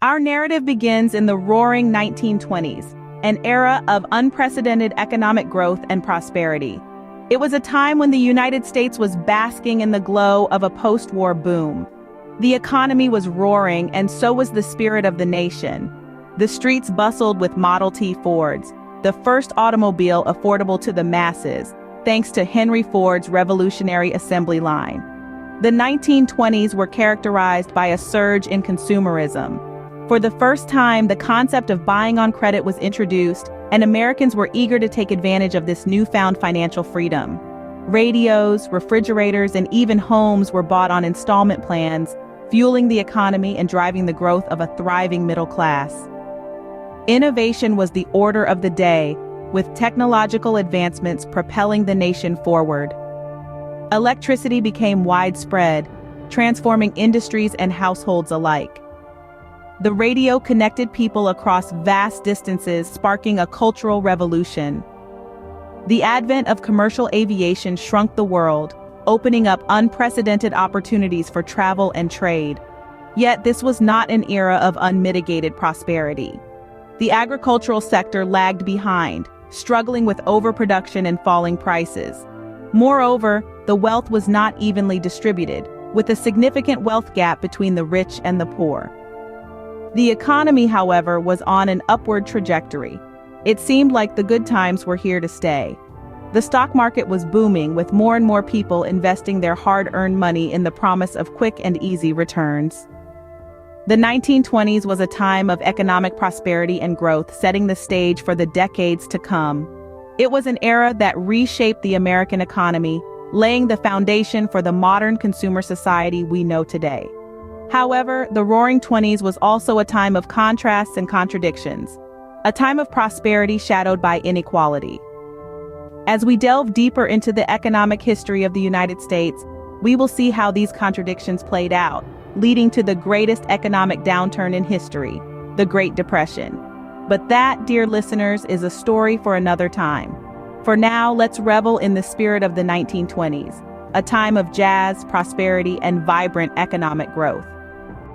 Our narrative begins in the roaring 1920s, an era of unprecedented economic growth and prosperity. It was a time when the United States was basking in the glow of a post-war boom. The economy was roaring, and so was the spirit of the nation. The streets bustled with Model T Fords, the first automobile affordable to the masses, thanks to Henry Ford's revolutionary assembly line. The 1920s were characterized by a surge in consumerism. For the first time, the concept of buying on credit was introduced, and Americans were eager to take advantage of this newfound financial freedom. Radios, refrigerators, and even homes were bought on installment plans, fueling the economy and driving the growth of a thriving middle class. Innovation was the order of the day, with technological advancements propelling the nation forward. Electricity became widespread, transforming industries and households alike. The radio connected people across vast distances, sparking a cultural revolution. The advent of commercial aviation shrunk the world, opening up unprecedented opportunities for travel and trade. Yet this was not an era of unmitigated prosperity. The agricultural sector lagged behind, struggling with overproduction and falling prices. Moreover, the wealth was not evenly distributed, with a significant wealth gap between the rich and the poor. The economy, however, was on an upward trajectory. It seemed like the good times were here to stay. The stock market was booming, with more and more people investing their hard-earned money in the promise of quick and easy returns. The 1920s was a time of economic prosperity and growth, setting the stage for the decades to come. It was an era that reshaped the American economy, laying the foundation for the modern consumer society we know today. However, the Roaring Twenties was also a time of contrasts and contradictions, a time of prosperity shadowed by inequality. As we delve deeper into the economic history of the United States, we will see how these contradictions played out, leading to the greatest economic downturn in history, the Great Depression. But that, dear listeners, is a story for another time. For now, let's revel in the spirit of the 1920s, a time of jazz, prosperity, and vibrant economic growth.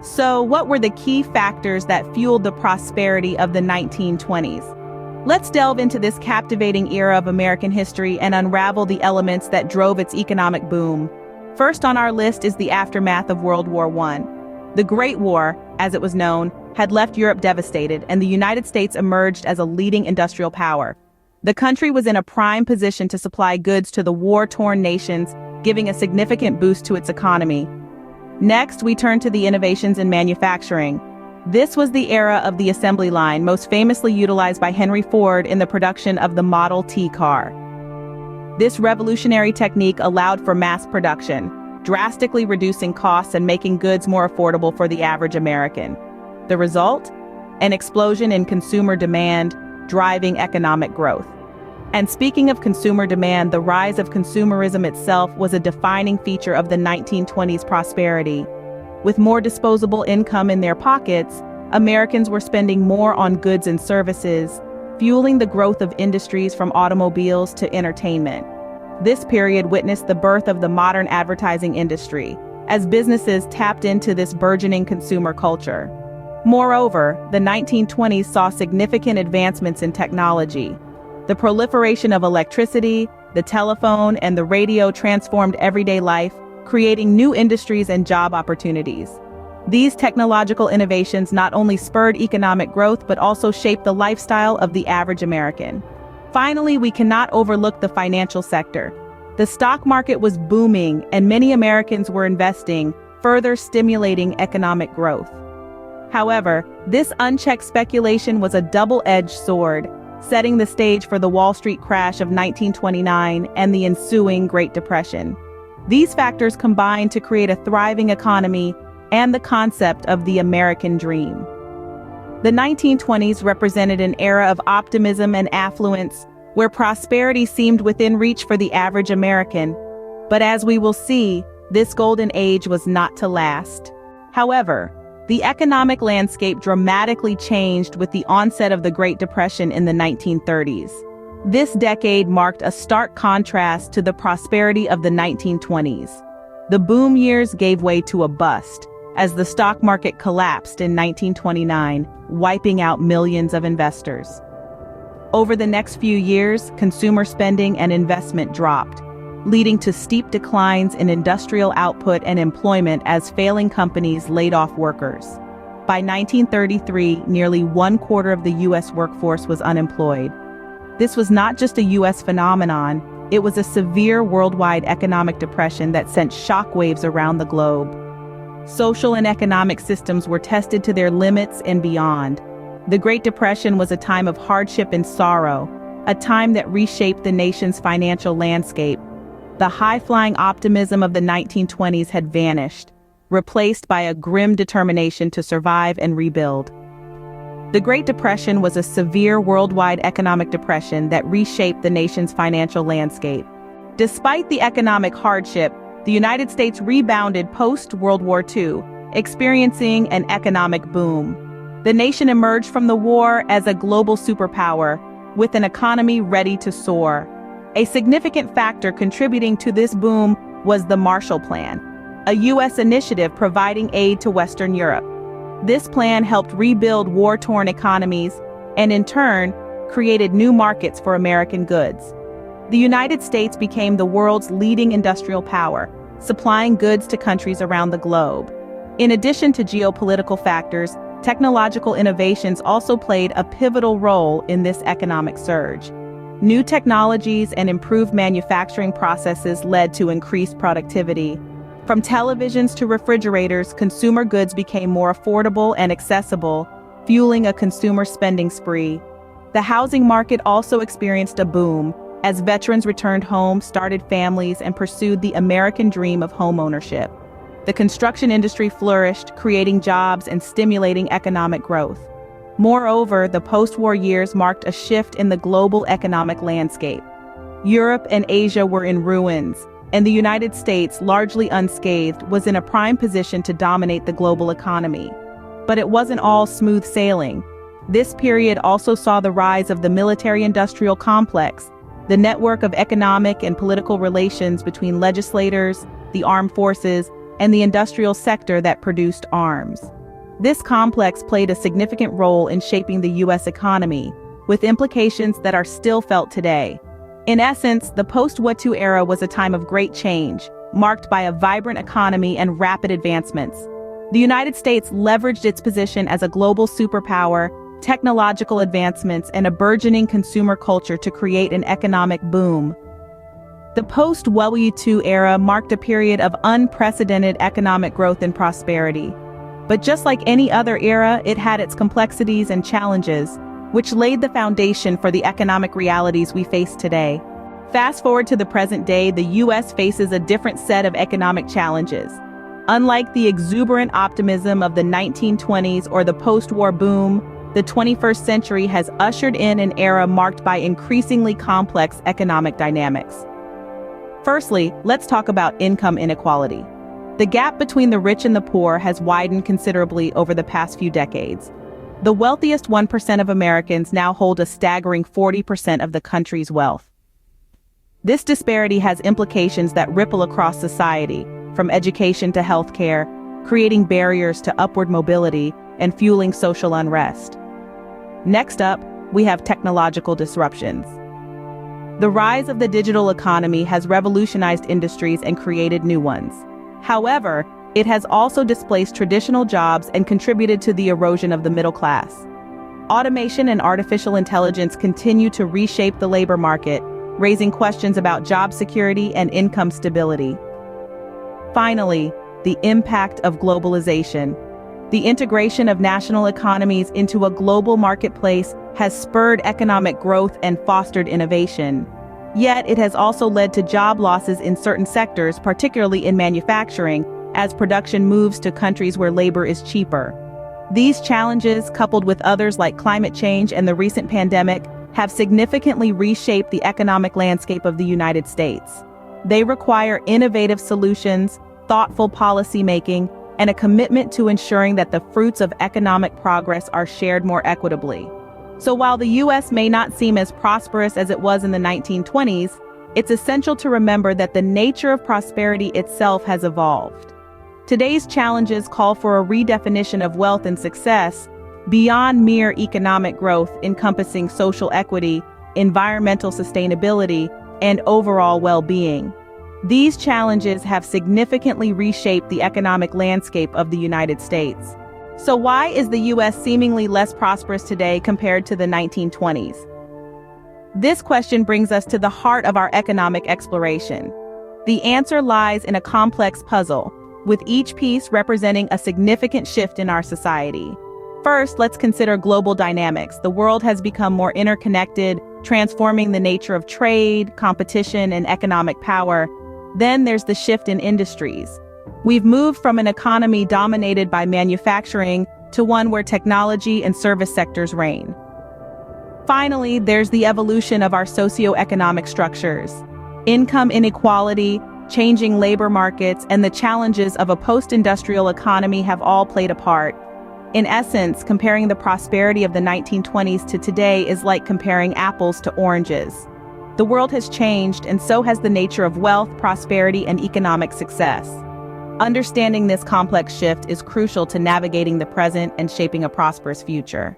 So, what were the key factors that fueled the prosperity of the 1920s? Let's delve into this captivating era of American history and unravel the elements that drove its economic boom. First on our list is the aftermath of World War I. The Great War, as it was known, had left Europe devastated, and the United States emerged as a leading industrial power. The country was in a prime position to supply goods to the war-torn nations, giving a significant boost to its economy. Next, we turn to the innovations in manufacturing. This was the era of the assembly line, most famously utilized by Henry Ford in the production of the Model T car. This revolutionary technique allowed for mass production, drastically reducing costs and making goods more affordable for the average American. The result? An explosion in consumer demand, driving economic growth. And speaking of consumer demand, the rise of consumerism itself was a defining feature of the 1920s prosperity. With more disposable income in their pockets, Americans were spending more on goods and services, fueling the growth of industries from automobiles to entertainment. This period witnessed the birth of the modern advertising industry, as businesses tapped into this burgeoning consumer culture. Moreover, the 1920s saw significant advancements in technology. The proliferation of electricity, the telephone, and the radio transformed everyday life, creating new industries and job opportunities. These technological innovations not only spurred economic growth but also shaped the lifestyle of the average American. Finally, we cannot overlook the financial sector. The stock market was booming, and many Americans were investing, further stimulating economic growth. However, this unchecked speculation was a double-edged sword, setting the stage for the Wall Street crash of 1929 and the ensuing Great Depression. These factors combined to create a thriving economy and the concept of the American dream. The 1920s represented an era of optimism and affluence, where prosperity seemed within reach for the average American. But as we will see, this golden age was not to last. However, the economic landscape dramatically changed with the onset of the Great Depression in the 1930s. This decade marked a stark contrast to the prosperity of the 1920s. The boom years gave way to a bust, as the stock market collapsed in 1929, wiping out millions of investors. Over the next few years, consumer spending and investment dropped, leading to steep declines in industrial output and employment as failing companies laid off workers. By 1933, nearly 1/4 of the U.S. workforce was unemployed. This was not just a U.S. phenomenon, it was a severe worldwide economic depression that sent shockwaves around the globe. Social and economic systems were tested to their limits and beyond. The Great Depression was a time of hardship and sorrow, a time that reshaped the nation's financial landscape. The high-flying optimism of the 1920s had vanished, replaced by a grim determination to survive and rebuild. The Great Depression was a severe worldwide economic depression that reshaped the nation's financial landscape. Despite the economic hardship, the United States rebounded post-World War II, experiencing an economic boom. The nation emerged from the war as a global superpower, with an economy ready to soar. A significant factor contributing to this boom was the Marshall Plan, a U.S. initiative providing aid to Western Europe. This plan helped rebuild war-torn economies and, in turn, created new markets for American goods. The United States became the world's leading industrial power, supplying goods to countries around the globe. In addition to geopolitical factors, technological innovations also played a pivotal role in this economic surge. New technologies and improved manufacturing processes led to increased productivity. From televisions to refrigerators, consumer goods became more affordable and accessible, fueling a consumer spending spree. The housing market also experienced a boom, as veterans returned home, started families, and pursued the American dream of homeownership. The construction industry flourished, creating jobs and stimulating economic growth. Moreover, the post-war years marked a shift in the global economic landscape. Europe and Asia were in ruins, and the United States, largely unscathed, was in a prime position to dominate the global economy. But it wasn't all smooth sailing. This period also saw the rise of the military-industrial complex, the network of economic and political relations between legislators, the armed forces, and the industrial sector that produced arms. This complex played a significant role in shaping the U.S. economy, with implications that are still felt today. In essence, the post-WWII era was a time of great change, marked by a vibrant economy and rapid advancements. The United States leveraged its position as a global superpower, technological advancements, and a burgeoning consumer culture to create an economic boom. The post-WWII era marked a period of unprecedented economic growth and prosperity. But just like any other era, it had its complexities and challenges, which laid the foundation for the economic realities we face today. Fast forward to the present day, the U.S. faces a different set of economic challenges. Unlike the exuberant optimism of the 1920s or the post-war boom, the 21st century has ushered in an era marked by increasingly complex economic dynamics. Firstly, let's talk about income inequality. The gap between the rich and the poor has widened considerably over the past few decades. The wealthiest 1% of Americans now hold a staggering 40% of the country's wealth. This disparity has implications that ripple across society, from education to healthcare, creating barriers to upward mobility and fueling social unrest. Next up, we have technological disruptions. The rise of the digital economy has revolutionized industries and created new ones. However, it has also displaced traditional jobs and contributed to the erosion of the middle class. Automation and artificial intelligence continue to reshape the labor market, raising questions about job security and income stability. Finally, the impact of globalization. The integration of national economies into a global marketplace has spurred economic growth and fostered innovation. Yet it has also led to job losses in certain sectors, particularly in manufacturing, as production moves to countries where labor is cheaper. These challenges, coupled with others like climate change and the recent pandemic, have significantly reshaped the economic landscape of the United States. They require innovative solutions, thoughtful policymaking, and a commitment to ensuring that the fruits of economic progress are shared more equitably. So while the U.S. may not seem as prosperous as it was in the 1920s, it's essential to remember that the nature of prosperity itself has evolved. Today's challenges call for a redefinition of wealth and success beyond mere economic growth, encompassing social equity, environmental sustainability, and overall well-being. These challenges have significantly reshaped the economic landscape of the United States. So why is the U.S. seemingly less prosperous today compared to the 1920s? This question brings us to the heart of our economic exploration. The answer lies in a complex puzzle, with each piece representing a significant shift in our society. First, let's consider global dynamics. The world has become more interconnected, transforming the nature of trade, competition, and economic power. Then there's the shift in industries. We've moved from an economy dominated by manufacturing to one where technology and service sectors reign. Finally, there's the evolution of our socioeconomic structures. Income inequality, changing labor markets, and the challenges of a post-industrial economy have all played a part. In essence, comparing the prosperity of the 1920s to today is like comparing apples to oranges. The world has changed, and so has the nature of wealth, prosperity, and economic success. Understanding this complex shift is crucial to navigating the present and shaping a prosperous future.